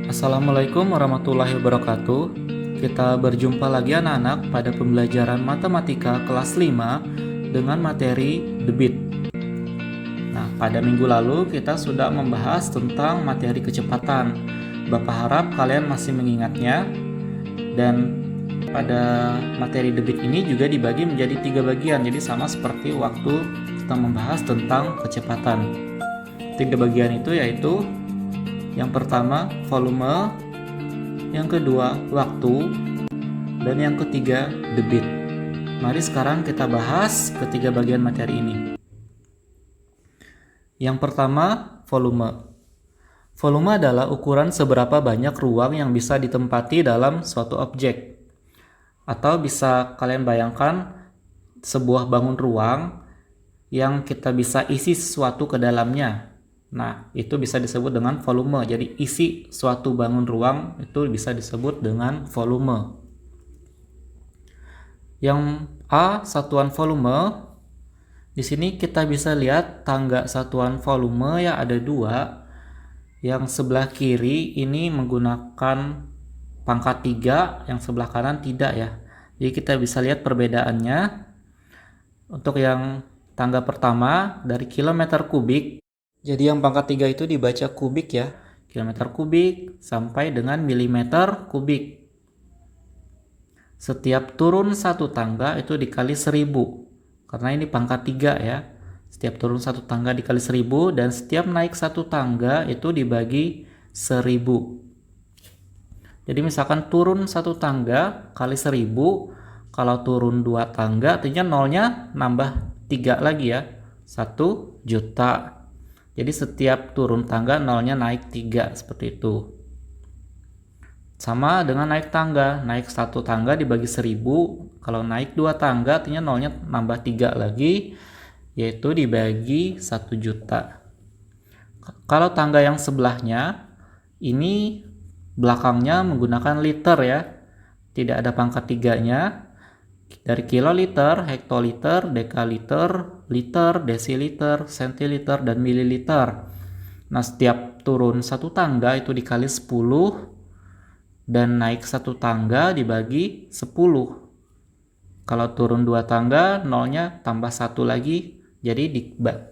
Assalamualaikum warahmatullahi wabarakatuh. Kita berjumpa lagi anak-anak pada pembelajaran matematika kelas 5 dengan materi debit. Nah, pada minggu lalu kita sudah membahas tentang materi kecepatan. Bapak harap kalian masih mengingatnya. Dan pada materi debit ini juga dibagi menjadi 3 bagian. Jadi sama seperti waktu kita membahas tentang kecepatan. 3 bagian itu yaitu yang pertama volume, yang kedua waktu, dan yang ketiga debit. Mari sekarang kita bahas ketiga bagian materi ini. Yang pertama, volume. Volume adalah ukuran seberapa banyak ruang yang bisa ditempati dalam suatu objek. Atau bisa kalian bayangkan sebuah bangun ruang yang kita bisa isi sesuatu ke dalamnya. Nah, itu bisa disebut dengan volume. Jadi isi suatu bangun ruang itu bisa disebut dengan volume. Yang A, satuan volume. Di sini kita bisa lihat tangga satuan volume ya ada 2. Yang sebelah kiri ini menggunakan pangkat 3, yang sebelah kanan tidak ya. Jadi kita bisa lihat perbedaannya. Untuk yang tangga pertama dari kilometer kubik. Jadi yang pangkat 3 itu dibaca kubik ya. Kilometer kubik sampai dengan milimeter kubik. Setiap turun satu tangga itu dikali 1000. Karena ini pangkat 3 ya. Setiap turun satu tangga dikali 1000 dan setiap naik satu tangga itu dibagi 1000. Jadi misalkan turun satu tangga kali 1000, kalau turun 2 tangga artinya nolnya nambah 3 lagi ya. 1 juta. Jadi setiap turun tangga nolnya naik 3 seperti itu. Sama dengan naik tangga, naik satu tangga dibagi 1000, kalau naik 2 tangga artinya nolnya nambah 3 lagi, yaitu dibagi 1 juta. Kalau tangga yang sebelahnya, ini belakangnya menggunakan liter ya, tidak ada pangkat 3-nya. Dari kiloliter, hektoliter, dekaliter, liter, desiliter, sentiliter, dan mililiter. Nah, setiap turun satu tangga itu dikali 10 dan naik satu tangga dibagi 10. Kalau turun 2 tangga, nolnya tambah 1 lagi, jadi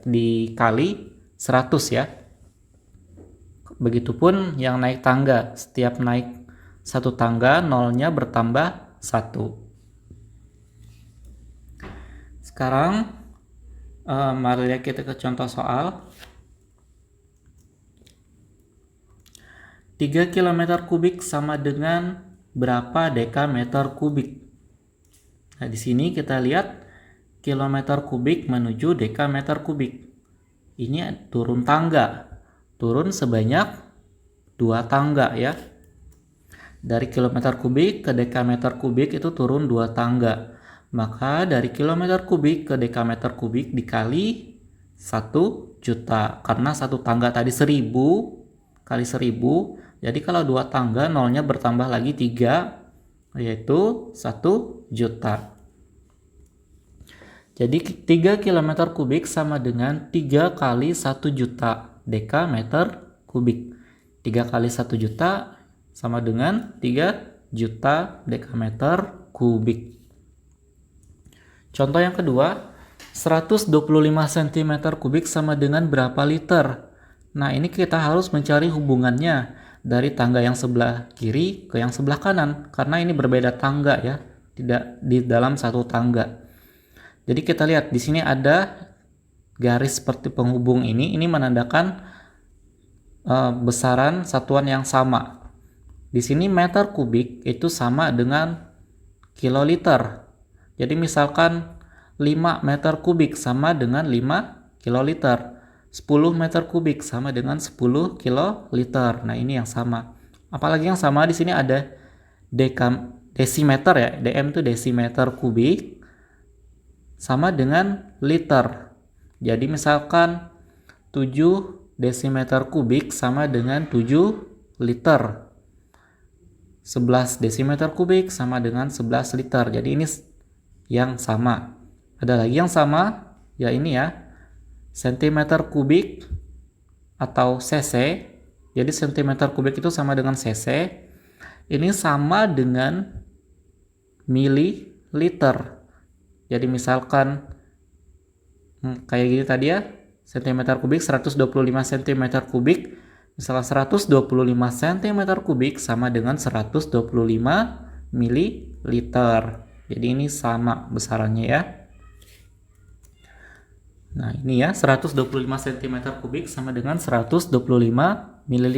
dikali 100 ya. Begitupun yang naik tangga, setiap naik satu tangga, nolnya bertambah 1. Sekarang mari lihat kita ke contoh soal. 3 km kubik sama dengan berapa dekameter kubik? Nah, di sini kita lihat kilometer kubik menuju dekameter kubik. Ini turun tangga. Turun sebanyak 2 tangga ya. Dari kilometer kubik ke dekameter kubik itu turun 2 tangga. Maka dari kilometer kubik ke dekameter kubik dikali 1 juta. Karena satu tangga tadi 1000 kali 1000. Jadi kalau 2 tangga nolnya bertambah lagi 3. Yaitu 1 juta. Jadi 3 km kubik sama dengan 3 kali 1 juta dekameter kubik. 3 kali 1 juta sama dengan 3 juta dekameter kubik. Contoh yang kedua, 125 cm kubik sama dengan berapa liter? Nah, ini kita harus mencari hubungannya dari tangga yang sebelah kiri ke yang sebelah kanan. Karena ini berbeda tangga ya, tidak di dalam satu tangga. Jadi kita lihat di sini ada garis seperti penghubung ini menandakan besaran satuan yang sama. Di sini meter kubik itu sama dengan kiloliter. Jadi misalkan 5 meter kubik sama dengan 5 kiloliter. 10 meter kubik sama dengan 10 kiloliter. Nah, ini yang sama. Apalagi yang sama di sini ada desimeter ya. dm itu desimeter kubik sama dengan liter. Jadi misalkan 7 desimeter kubik sama dengan 7 liter. 11 desimeter kubik sama dengan 11 liter. Jadi ini yang sama. Ada lagi yang sama, ya ini ya, sentimeter kubik atau cc Jadi cm kubik itu sama dengan cc. Ini sama dengan mililiter. Jadi misalkan kayak gini tadi ya, cm kubik 125 cm kubik. Misalnya 125 cm kubik sama dengan 125 mililiter. Jadi ini sama besarannya ya. Nah ini ya, 125 cm kubik sama dengan 125 ml.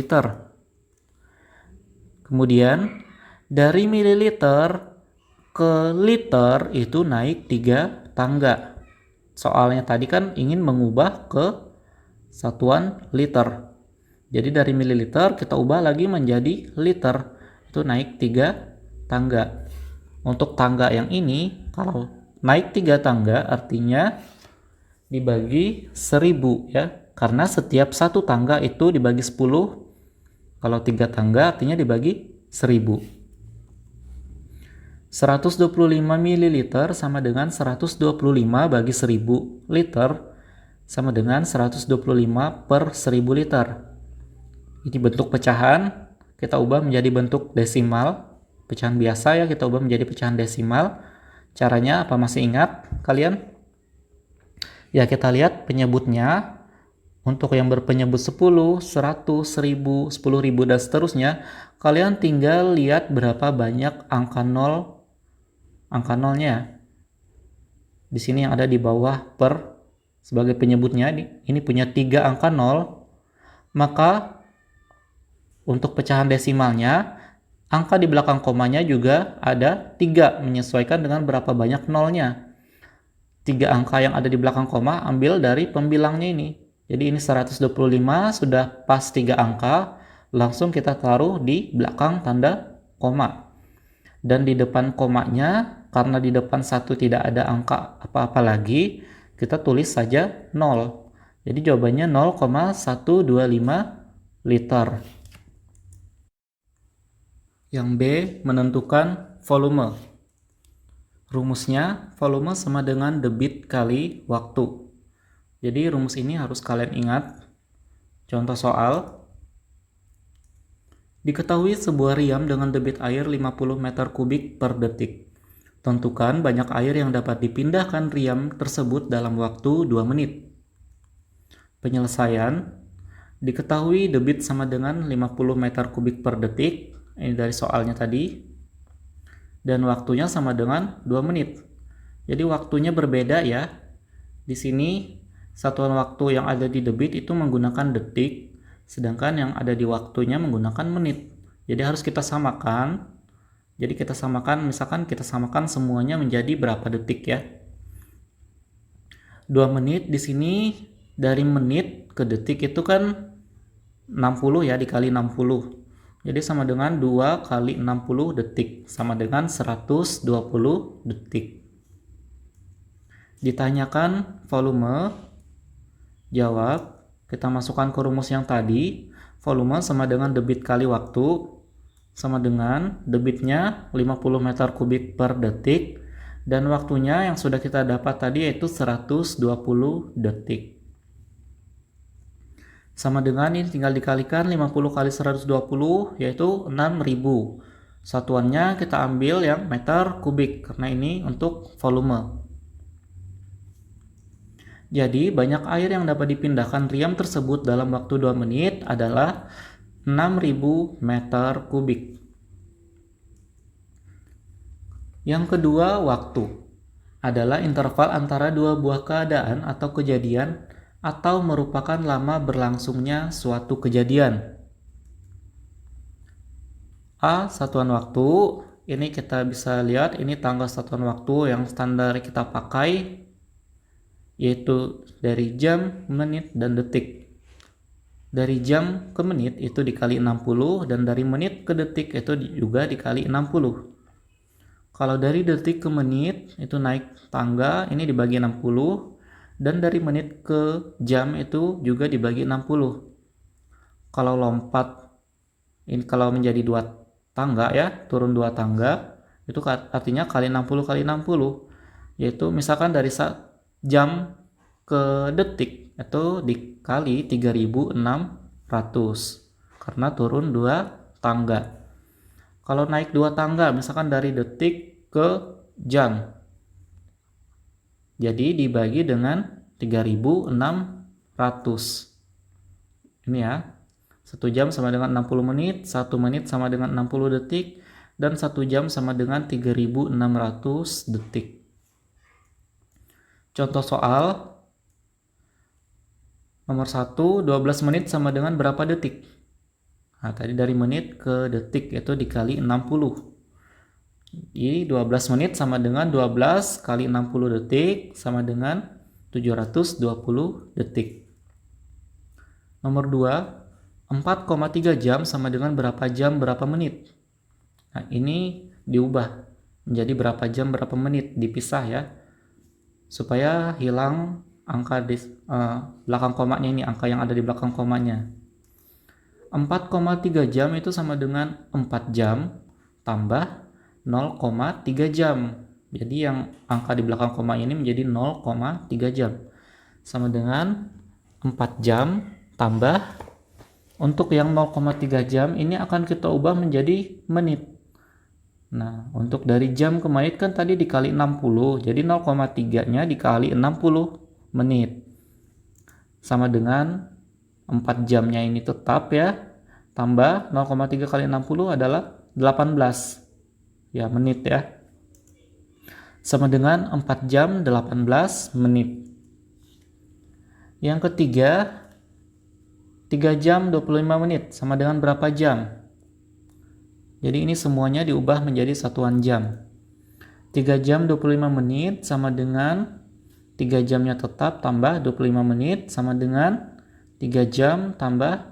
Kemudian dari mililiter ke liter itu naik 3 tangga. Soalnya tadi kan ingin mengubah ke satuan liter. Jadi dari mililiter kita ubah lagi menjadi liter. Itu naik 3 tangga. Untuk tangga yang ini, kalau naik 3 tangga artinya dibagi 1000 ya. Karena setiap satu tangga itu dibagi 10. Kalau 3 tangga artinya dibagi 1000. 125 ml sama dengan 125 bagi 1000 liter sama dengan 125 per 1000 liter. Ini bentuk pecahan, kita ubah menjadi bentuk desimal. Pecahan biasa ya, kita ubah menjadi pecahan desimal. Caranya apa, masih ingat kalian? Ya, kita lihat penyebutnya. Untuk yang berpenyebut 10, 100, 1000, 10.000 dan seterusnya, kalian tinggal lihat berapa banyak angka nolnya. Di sini yang ada di bawah per sebagai penyebutnya, ini punya 3 angka 0. Maka untuk pecahan desimalnya, angka di belakang komanya juga ada 3 menyesuaikan dengan berapa banyak nolnya. 3 angka yang ada di belakang koma ambil dari pembilangnya ini. Jadi ini 125 sudah pas 3 angka, langsung kita taruh di belakang tanda koma. Dan di depan komanya, karena di depan 1 tidak ada angka apa-apa lagi, kita tulis saja 0. Jadi jawabannya 0,125 liter. Yang B, menentukan volume. Rumusnya, volume sama dengan debit kali waktu. Jadi rumus ini harus kalian ingat. Contoh soal. Diketahui sebuah riam dengan debit air 50 meter kubik per detik. Tentukan banyak air yang dapat dipindahkan riam tersebut dalam waktu 2 menit. Penyelesaian. Diketahui debit sama dengan 50 meter kubik per detik. Ini dari soalnya tadi. Dan waktunya sama dengan 2 menit. Jadi waktunya berbeda ya. Di sini satuan waktu yang ada di debit itu menggunakan detik, sedangkan yang ada di waktunya menggunakan menit. Jadi harus kita samakan. Jadi kita samakan, misalkan kita samakan semuanya menjadi berapa detik ya. 2 menit di sini dari menit ke detik itu kan 60 ya, dikali 60. Jadi sama dengan 2 kali 60 detik, sama dengan 120 detik. Ditanyakan volume, jawab, kita masukkan ke rumus yang tadi, volume sama dengan debit kali waktu, sama dengan debitnya 50 meter kubik per detik, dan waktunya yang sudah kita dapat tadi yaitu 120 detik. Sama dengan ini tinggal dikalikan 50 kali 120 yaitu 6000. Satuannya kita ambil yang meter kubik karena ini untuk volume. Jadi banyak air yang dapat dipindahkan riam tersebut dalam waktu 2 menit adalah 6000 meter kubik. Yang kedua, waktu adalah interval antara dua buah keadaan atau kejadian atau merupakan lama berlangsungnya suatu kejadian. A, satuan waktu. Ini kita bisa lihat, ini tanggal satuan waktu yang standar kita pakai, yaitu dari jam, menit, dan detik. Dari jam ke menit itu dikali 60, dan dari menit ke detik itu juga dikali 60. Kalau dari detik ke menit itu naik tangga, ini dibagi 60. Dan dari menit ke jam itu juga dibagi 60. Kalau lompat, ini kalau menjadi 2 tangga ya, turun 2 tangga, itu artinya kali 60 kali 60. Yaitu misalkan dari jam ke detik, itu dikali 3600. karena turun 2 tangga. Kalau naik 2 tangga, misalkan dari detik ke jam, jadi dibagi dengan 3600. Ini ya, 1 jam sama dengan 60 menit, 1 menit sama dengan 60 detik, dan 1 jam sama dengan 3600 detik. Contoh soal nomor 1, 12 menit sama dengan berapa detik? Nah, tadi dari menit ke detik itu dikali 60. Jadi 12 menit sama dengan 12 kali 60 detik sama dengan 720 detik. Nomor 2, 4,3 jam sama dengan berapa jam berapa menit? Nah, ini diubah menjadi berapa jam berapa menit, dipisah ya. Supaya hilang angka di belakang komanya ini, angka yang ada di belakang komanya. 4,3 jam itu sama dengan 4 jam tambah 0,3 jam. Jadi yang angka di belakang koma ini menjadi 0,3 jam. Sama dengan 4 jam tambah, untuk yang 0,3 jam ini akan kita ubah menjadi menit. Nah, untuk dari jam ke menit kan tadi dikali 60. Jadi 0,3-nya dikali 60 menit. Sama dengan 4 jamnya ini tetap ya, tambah 0,3 kali 60 adalah 18 ya menit ya, sama dengan 4 jam 18 menit. Yang ketiga, 3 jam 25 menit sama dengan berapa jam? Jadi ini semuanya diubah menjadi satuan jam. 3 jam 25 menit sama dengan 3 jamnya tetap tambah 25 menit sama dengan 3 jam tambah,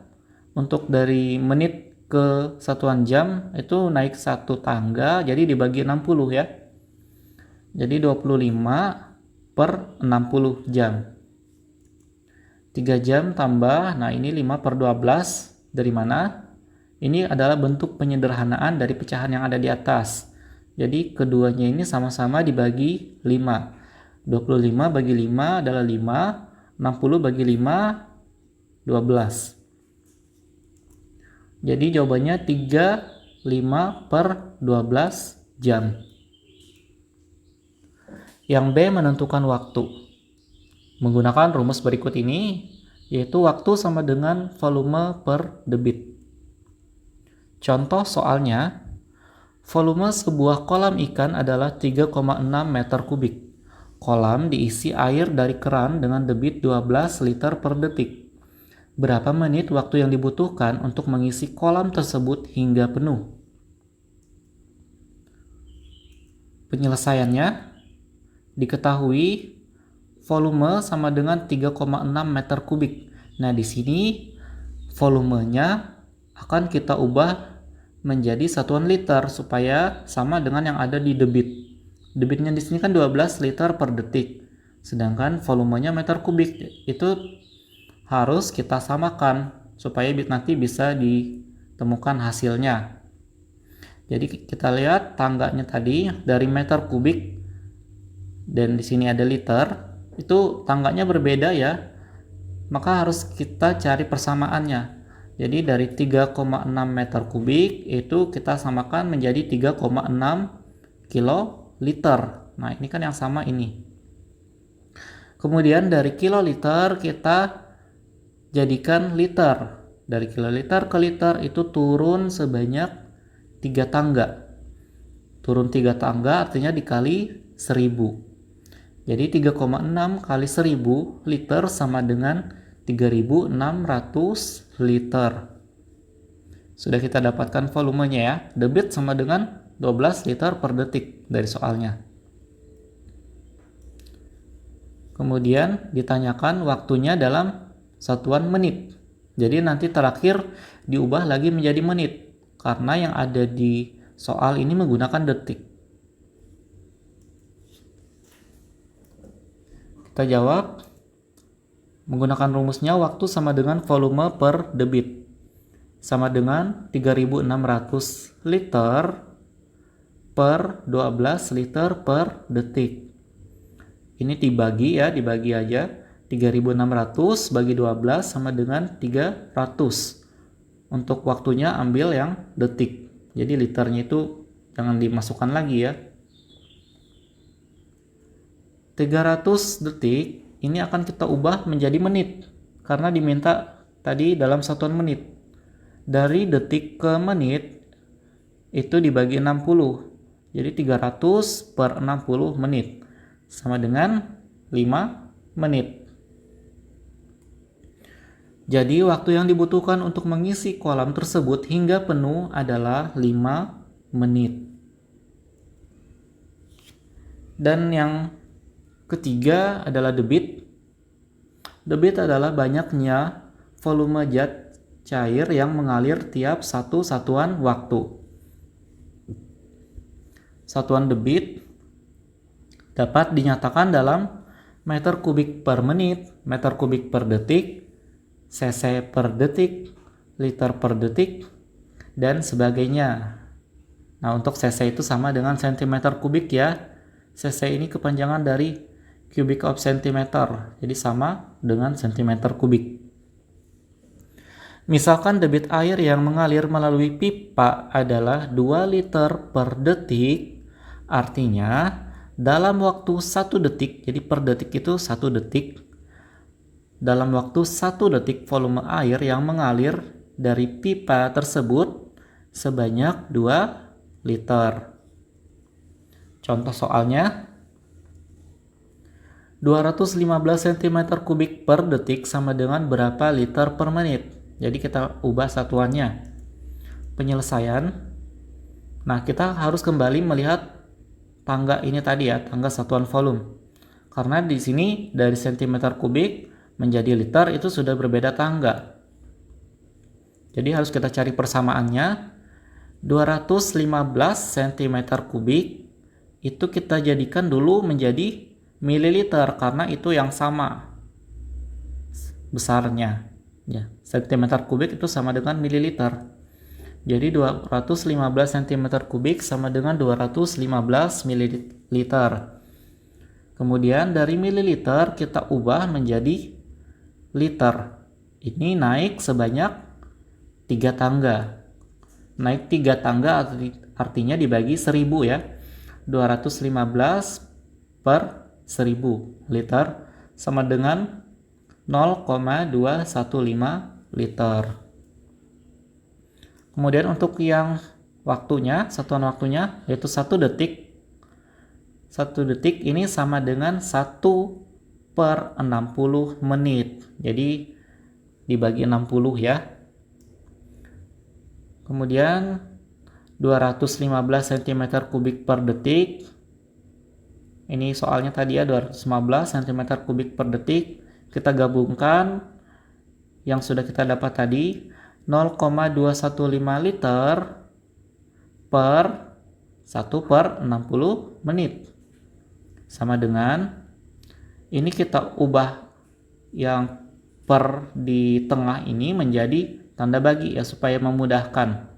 untuk dari menit ke satuan jam itu naik 1 tangga, jadi dibagi 60 ya. Jadi 25/60 jam. 3 jam tambah, nah ini 5/12 dari mana? Ini adalah bentuk penyederhanaan dari pecahan yang ada di atas. Jadi keduanya ini sama-sama dibagi 5. 25 bagi 5 adalah 5, 60 bagi 5, 12. Jadi jawabannya 35/12 jam. Yang B, menentukan waktu. Menggunakan rumus berikut ini, yaitu waktu sama dengan volume per debit. Contoh soalnya, volume sebuah kolam ikan adalah 3,6 meter kubik. Kolam diisi air dari keran dengan debit 12 liter per detik. Berapa menit waktu yang dibutuhkan untuk mengisi kolam tersebut hingga penuh? Penyelesaiannya, diketahui volume sama dengan 3,6 meter kubik. Nah, di sini volumenya akan kita ubah menjadi satuan liter supaya sama dengan yang ada di debit. Debitnya di sini kan 12 liter per detik. Sedangkan volumenya meter kubik. Itu harus kita samakan supaya nanti bisa ditemukan hasilnya. Jadi kita lihat tangganya tadi dari meter kubik dan di sini ada liter, itu tangganya berbeda ya. Maka harus kita cari persamaannya. Jadi dari 3,6 meter kubik itu kita samakan menjadi 3,6 kiloliter. Nah, ini kan yang sama ini. Kemudian dari kiloliter kita jadikan liter. Dari kiloliter ke liter itu turun sebanyak 3 tangga. Turun 3 tangga artinya dikali 1000. Jadi 3,6 kali 1000 liter sama dengan 3600 liter. Sudah kita dapatkan volumenya ya. Debit sama dengan 12 liter per detik dari soalnya. Kemudian ditanyakan waktunya dalam satuan menit. Jadi nanti terakhir diubah lagi menjadi menit karena yang ada di soal ini menggunakan detik. Kita jawab menggunakan rumusnya, waktu sama dengan volume per debit sama dengan 3600 liter per 12 liter per detik. Ini dibagi ya, dibagi aja. 3600 bagi 12 sama dengan 300. Untuk waktunya ambil yang detik. Jadi liternya itu jangan dimasukkan lagi ya. 300 detik ini akan kita ubah menjadi menit karena diminta tadi dalam satuan menit. Dari detik ke menit itu dibagi 60. Jadi 300 per 60 menit sama dengan 5 menit. Jadi waktu yang dibutuhkan untuk mengisi kolam tersebut hingga penuh adalah 5 menit. Dan yang ketiga adalah debit. Debit adalah banyaknya volume zat cair yang mengalir tiap satu satuan waktu. Satuan debit dapat dinyatakan dalam meter kubik per menit, meter kubik per detik, cc per detik, liter per detik, dan sebagainya. Nah, untuk cc itu sama dengan centimeter kubik ya. Cc ini kepanjangan dari cubic of centimeter, jadi sama dengan centimeter kubik. Misalkan debit air yang mengalir melalui pipa adalah 2 liter per detik, artinya dalam waktu 1 detik, jadi per detik itu 1 detik, dalam waktu 1 detik volume air yang mengalir dari pipa tersebut sebanyak 2 liter. Contoh soalnya, 215 cm kubik per detik sama dengan berapa liter per menit. Jadi kita ubah satuannya. Penyelesaian. Nah, kita harus kembali melihat tangga ini tadi ya, tangga satuan volume. Karena di sini dari cm kubik menjadi liter itu sudah berbeda tangga. Jadi harus kita cari persamaannya. 215 cm kubik itu kita jadikan dulu menjadi mililiter karena itu yang sama besarnya. Ya, cm kubik itu sama dengan mililiter. Jadi 215 cm kubik sama dengan 215 mililiter. Kemudian dari mililiter kita ubah menjadi liter. Ini naik sebanyak 3 tangga. Naik 3 tangga artinya dibagi 1000 ya. 215 per 1000 liter sama dengan 0,215 liter. Kemudian untuk yang waktunya, satuan waktunya yaitu 1 detik. 1 detik ini sama dengan 1 per 60 menit. Jadi dibagi 60 ya. Kemudian 215 cm kubik per detik. Ini soalnya tadi ya 215 cm kubik per detik. Kita gabungkan yang sudah kita dapat tadi 0,215 liter per 1 per 60 menit. Sama dengan ini kita ubah yang per di tengah ini menjadi tanda bagi ya supaya memudahkan.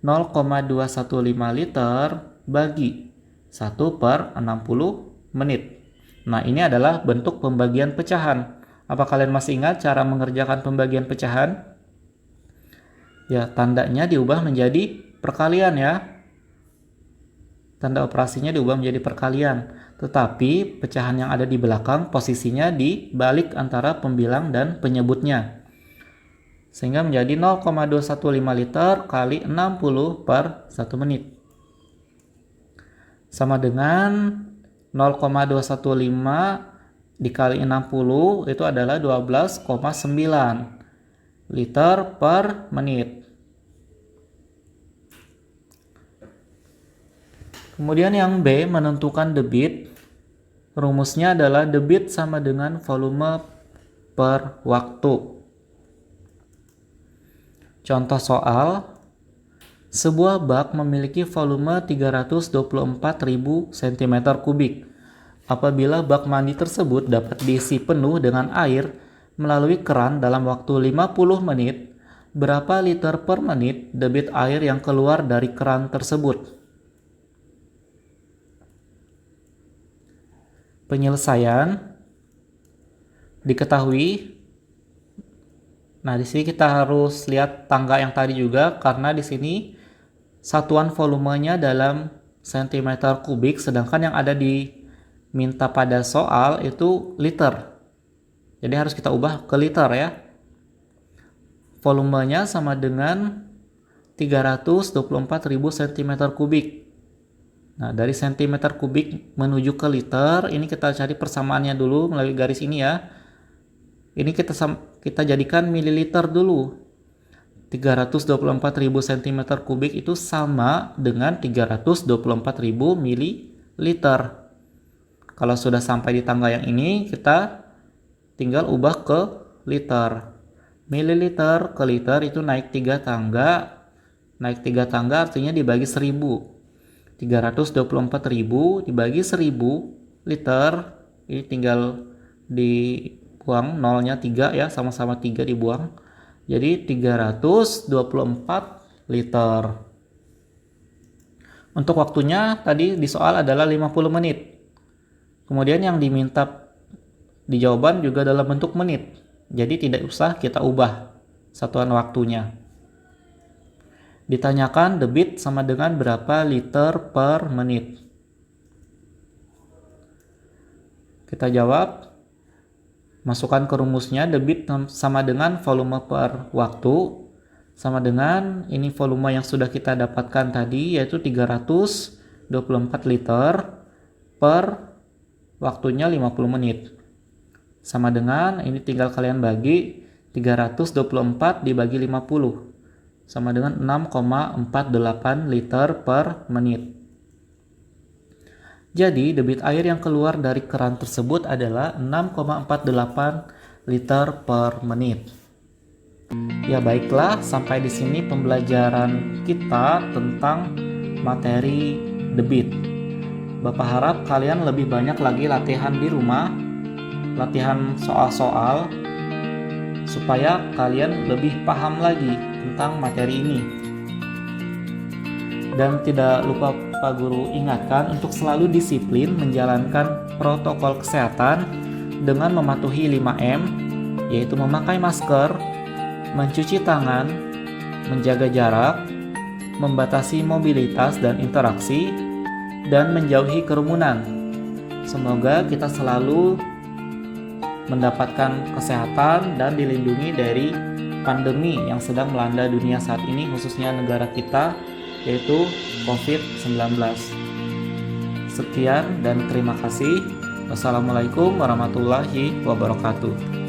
0,215 liter bagi 1 per 60 menit. Nah, ini adalah bentuk pembagian pecahan. Apa kalian masih ingat cara mengerjakan pembagian pecahan? Ya, tandanya diubah menjadi perkalian ya. Tanda operasinya diubah menjadi perkalian. Tetapi pecahan yang ada di belakang posisinya dibalik antara pembilang dan penyebutnya. Sehingga menjadi 0,215 liter kali 60 per 1 menit. Sama dengan 0,215 dikali 60 itu adalah 12,9 liter per menit. Kemudian yang B, menentukan debit. Rumusnya adalah debit sama dengan volume per waktu. Contoh soal, sebuah bak memiliki volume 324.000 cm kubik. Apabila bak mandi tersebut dapat diisi penuh dengan air melalui keran dalam waktu 50 menit, berapa liter per menit debit air yang keluar dari keran tersebut? Penyelesaian. Diketahui Nah, di sini kita harus lihat tangga yang tadi juga karena di sini satuan volumenya dalam cm kubik, sedangkan yang ada diminta pada soal itu liter. Jadi harus kita ubah ke liter ya. Volumenya sama dengan 324.000 cm kubik. Nah, dari cm kubik menuju ke liter, ini kita cari persamaannya dulu melalui garis ini ya. Ini kita jadikan mililiter dulu. 324.000 cm kubik itu sama dengan 324.000 mililiter. Kalau sudah sampai di tangga yang ini, kita tinggal ubah ke liter. Mililiter ke liter itu naik 3 tangga. Naik 3 tangga artinya dibagi 1000. 324.000 dibagi 1000 liter. Ini tinggal dibuang, nolnya 3 ya, sama-sama 3 dibuang. Jadi 324 liter. Untuk waktunya tadi di soal adalah 50 menit. Kemudian yang diminta di jawaban juga dalam bentuk menit. Jadi tidak usah kita ubah satuan waktunya. Ditanyakan debit sama dengan berapa liter per menit. Kita jawab. Masukkan ke rumusnya, debit sama dengan volume per waktu, sama dengan ini volume yang sudah kita dapatkan tadi, yaitu 324 liter per waktunya 50 menit. Sama dengan, ini tinggal kalian bagi, 324 dibagi 50, sama dengan 6,48 liter per menit. Jadi, debit air yang keluar dari keran tersebut adalah 6,48 liter per menit. Ya baiklah, sampai di sini pembelajaran kita tentang materi debit. Bapak harap kalian lebih banyak lagi latihan di rumah, latihan soal-soal, supaya kalian lebih paham lagi tentang materi ini. Dan tidak lupa Pak Guru ingatkan untuk selalu disiplin menjalankan protokol kesehatan dengan mematuhi 5M, yaitu memakai masker, mencuci tangan, menjaga jarak, membatasi mobilitas dan interaksi, dan menjauhi kerumunan. Semoga kita selalu mendapatkan kesehatan dan dilindungi dari pandemi yang sedang melanda dunia saat ini, khususnya negara kita, yaitu COVID-19. Sekian dan terima kasih. Wassalamualaikum warahmatullahi wabarakatuh.